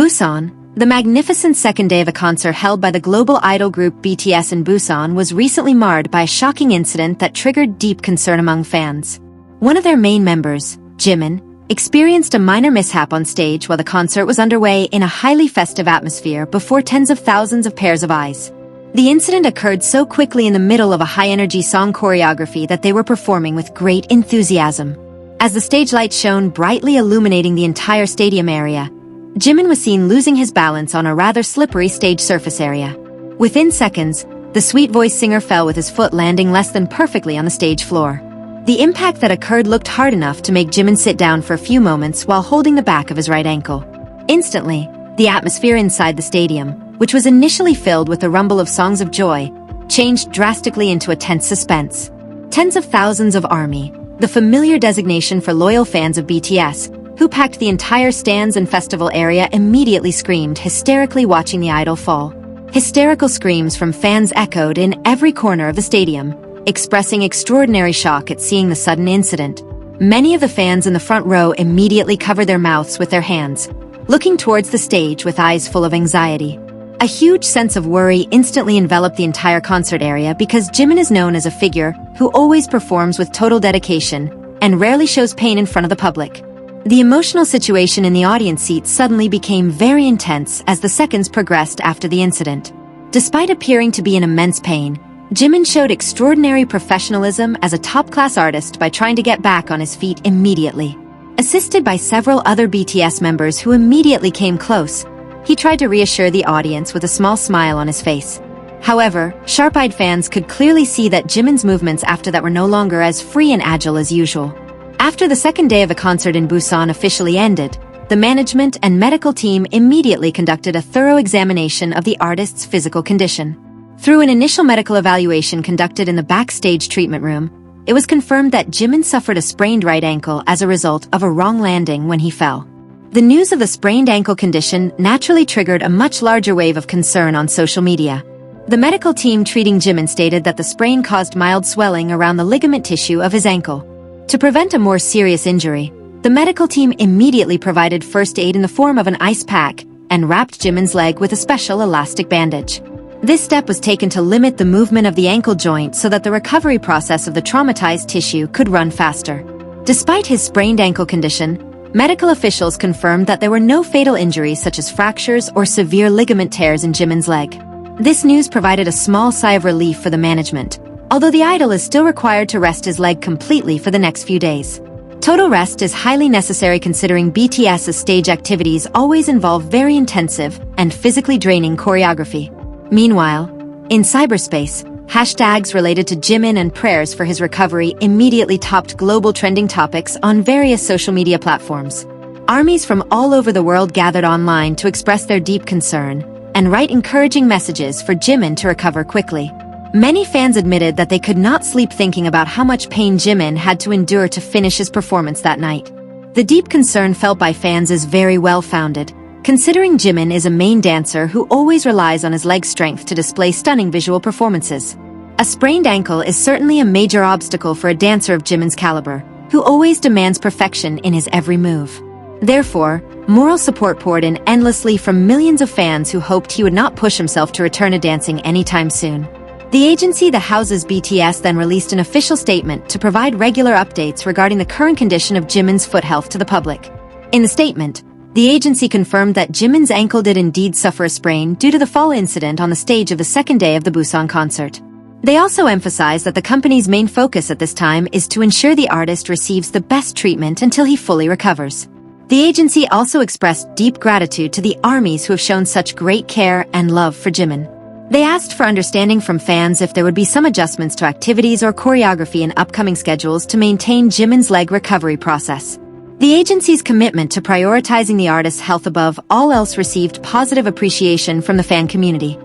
Busan, the magnificent second day of a concert held by the global idol group BTS in Busan was recently marred by a shocking incident that triggered deep concern among fans. One of their main members, Jimin, experienced a minor mishap on stage while the concert was underway in a highly festive atmosphere before tens of thousands of pairs of eyes. The incident occurred so quickly in the middle of a high-energy song choreography that they were performing with great enthusiasm. As the stage lights shone brightly illuminating the entire stadium area, Jimin was seen losing his balance on a rather slippery stage surface area. Within seconds, the sweet-voiced singer fell with his foot landing less than perfectly on the stage floor. The impact that occurred looked hard enough to make Jimin sit down for a few moments while holding the back of his right ankle. Instantly, the atmosphere inside the stadium, which was initially filled with a rumble of songs of joy, changed drastically into a tense suspense. Tens of thousands of ARMY, the familiar designation for loyal fans of BTS, who packed the entire stands and festival area, immediately screamed hysterically watching the idol fall. Hysterical screams from fans echoed in every corner of the stadium, expressing extraordinary shock at seeing the sudden incident. Many of the fans in the front row immediately covered their mouths with their hands, looking towards the stage with eyes full of anxiety. A huge sense of worry instantly enveloped the entire concert area because Jimin is known as a figure who always performs with total dedication and rarely shows pain in front of the public. The emotional situation in the audience seats suddenly became very intense as the seconds progressed after the incident. Despite appearing to be in immense pain, Jimin showed extraordinary professionalism as a top-class artist by trying to get back on his feet immediately. Assisted by several other BTS members who immediately came close, he tried to reassure the audience with a small smile on his face. However, sharp-eyed fans could clearly see that Jimin's movements after that were no longer as free and agile as usual. After the second day of the concert in Busan officially ended, the management and medical team immediately conducted a thorough examination of the artist's physical condition. Through an initial medical evaluation conducted in the backstage treatment room, it was confirmed that Jimin suffered a sprained right ankle as a result of a wrong landing when he fell. The news of the sprained ankle condition naturally triggered a much larger wave of concern on social media. The medical team treating Jimin stated that the sprain caused mild swelling around the ligament tissue of his ankle. To prevent a more serious injury, the medical team immediately provided first aid in the form of an ice pack and wrapped Jimin's leg with a special elastic bandage. This step was taken to limit the movement of the ankle joint so that the recovery process of the traumatized tissue could run faster. Despite his sprained ankle condition, medical officials confirmed that there were no fatal injuries such as fractures or severe ligament tears in Jimin's leg. This news provided a small sigh of relief for the management, although the idol is still required to rest his leg completely for the next few days. Total rest is highly necessary considering BTS's stage activities always involve very intensive and physically draining choreography. Meanwhile, in cyberspace, hashtags related to Jimin and prayers for his recovery immediately topped global trending topics on various social media platforms. Armies from all over the world gathered online to express their deep concern and write encouraging messages for Jimin to recover quickly. Many fans admitted that they could not sleep thinking about how much pain Jimin had to endure to finish his performance that night. The deep concern felt by fans is very well-founded, considering Jimin is a main dancer who always relies on his leg strength to display stunning visual performances. A sprained ankle is certainly a major obstacle for a dancer of Jimin's caliber, who always demands perfection in his every move. Therefore, moral support poured in endlessly from millions of fans who hoped he would not push himself to return to dancing anytime soon. The agency that houses BTS then released an official statement to provide regular updates regarding the current condition of Jimin's foot health to the public. In the statement, the agency confirmed that Jimin's ankle did indeed suffer a sprain due to the fall incident on the stage of the second day of the Busan concert. They also emphasized that the company's main focus at this time is to ensure the artist receives the best treatment until he fully recovers. The agency also expressed deep gratitude to the ARMYs who have shown such great care and love for Jimin. They asked for understanding from fans if there would be some adjustments to activities or choreography in upcoming schedules to maintain Jimin's leg recovery process. The agency's commitment to prioritizing the artist's health above all else received positive appreciation from the fan community.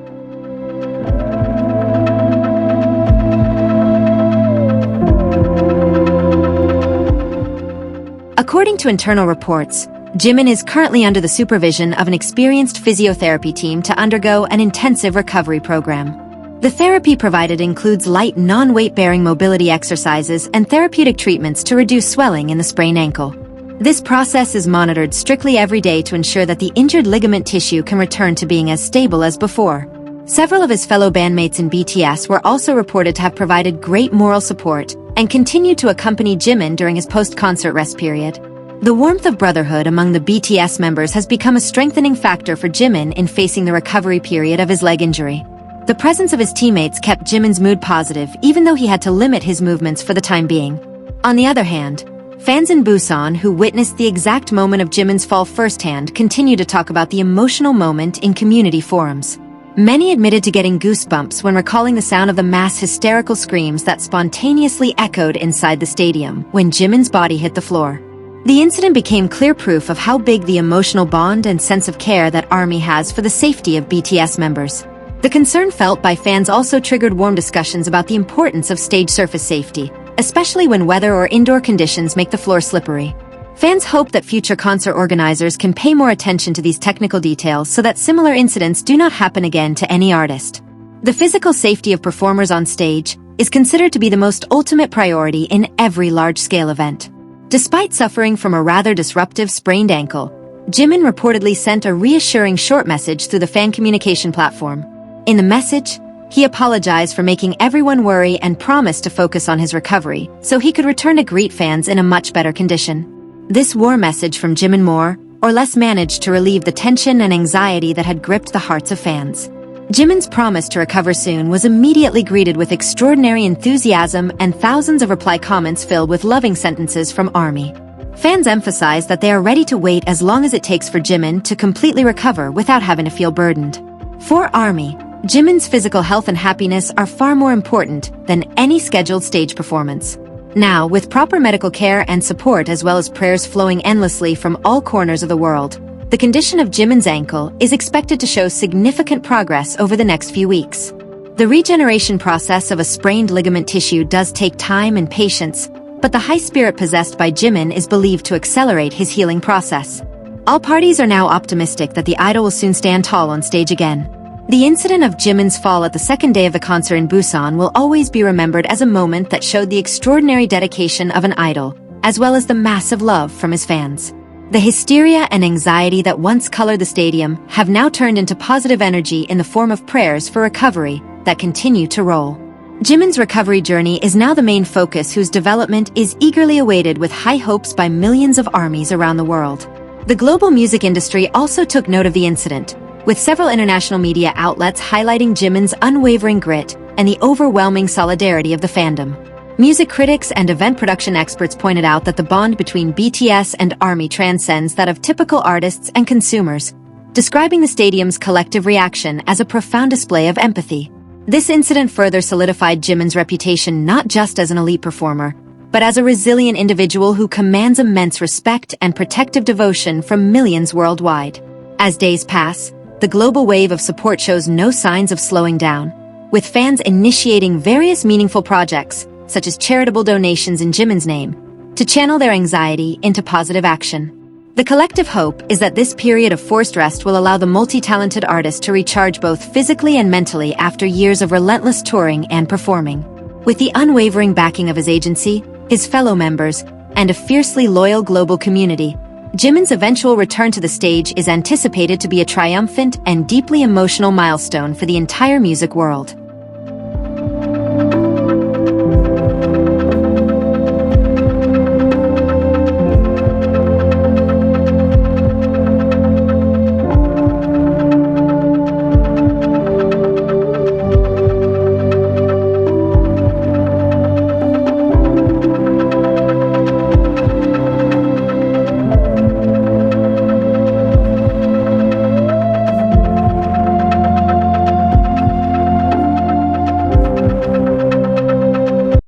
According to internal reports, Jimin is currently under the supervision of an experienced physiotherapy team to undergo an intensive recovery program. The therapy provided includes light non-weight-bearing mobility exercises and therapeutic treatments to reduce swelling in the sprained ankle. This process is monitored strictly every day to ensure that the injured ligament tissue can return to being as stable as before. Several of his fellow bandmates in BTS were also reported to have provided great moral support and continued to accompany Jimin during his post-concert rest period. The warmth of brotherhood among the BTS members has become a strengthening factor for Jimin in facing the recovery period of his leg injury. The presence of his teammates kept Jimin's mood positive even though he had to limit his movements for the time being. On the other hand, fans in Busan who witnessed the exact moment of Jimin's fall firsthand continue to talk about the emotional moment in community forums. Many admitted to getting goosebumps when recalling the sound of the mass hysterical screams that spontaneously echoed inside the stadium when Jimin's body hit the floor. The incident became clear proof of how big the emotional bond and sense of care that ARMY has for the safety of BTS members. The concern felt by fans also triggered warm discussions about the importance of stage surface safety, especially when weather or indoor conditions make the floor slippery. Fans hope that future concert organizers can pay more attention to these technical details so that similar incidents do not happen again to any artist. The physical safety of performers on stage is considered to be the most ultimate priority in every large-scale event. Despite suffering from a rather disruptive sprained ankle, Jimin reportedly sent a reassuring short message through the fan communication platform. In the message, he apologized for making everyone worry and promised to focus on his recovery so he could return to greet fans in a much better condition. This war message from Jimin more or less managed to relieve the tension and anxiety that had gripped the hearts of fans. Jimin's promise to recover soon was immediately greeted with extraordinary enthusiasm and thousands of reply comments filled with loving sentences from ARMY. Fans emphasized that they are ready to wait as long as it takes for Jimin to completely recover without having to feel burdened. For ARMY, Jimin's physical health and happiness are far more important than any scheduled stage performance. Now, with proper medical care and support as well as prayers flowing endlessly from all corners of the world, the condition of Jimin's ankle is expected to show significant progress over the next few weeks. The regeneration process of a sprained ligament tissue does take time and patience, but the high spirit possessed by Jimin is believed to accelerate his healing process. All parties are now optimistic that the idol will soon stand tall on stage again. The incident of Jimin's fall at the second day of the concert in Busan will always be remembered as a moment that showed the extraordinary dedication of an idol, as well as the massive love from his fans. The hysteria and anxiety that once colored the stadium have now turned into positive energy in the form of prayers for recovery that continue to roll. Jimin's recovery journey is now the main focus whose development is eagerly awaited with high hopes by millions of ARMYs around the world. The global music industry also took note of the incident, with several international media outlets highlighting Jimin's unwavering grit and the overwhelming solidarity of the fandom. Music critics and event production experts pointed out that the bond between BTS and ARMY transcends that of typical artists and consumers, describing the stadium's collective reaction as a profound display of empathy. This incident further solidified Jimin's reputation not just as an elite performer, but as a resilient individual who commands immense respect and protective devotion from millions worldwide. As days pass, the global wave of support shows no signs of slowing down, with fans initiating various meaningful projects, such as charitable donations in Jimin's name, to channel their anxiety into positive action. The collective hope is that this period of forced rest will allow the multi-talented artist to recharge both physically and mentally after years of relentless touring and performing. With the unwavering backing of his agency, his fellow members, and a fiercely loyal global community, Jimin's eventual return to the stage is anticipated to be a triumphant and deeply emotional milestone for the entire music world.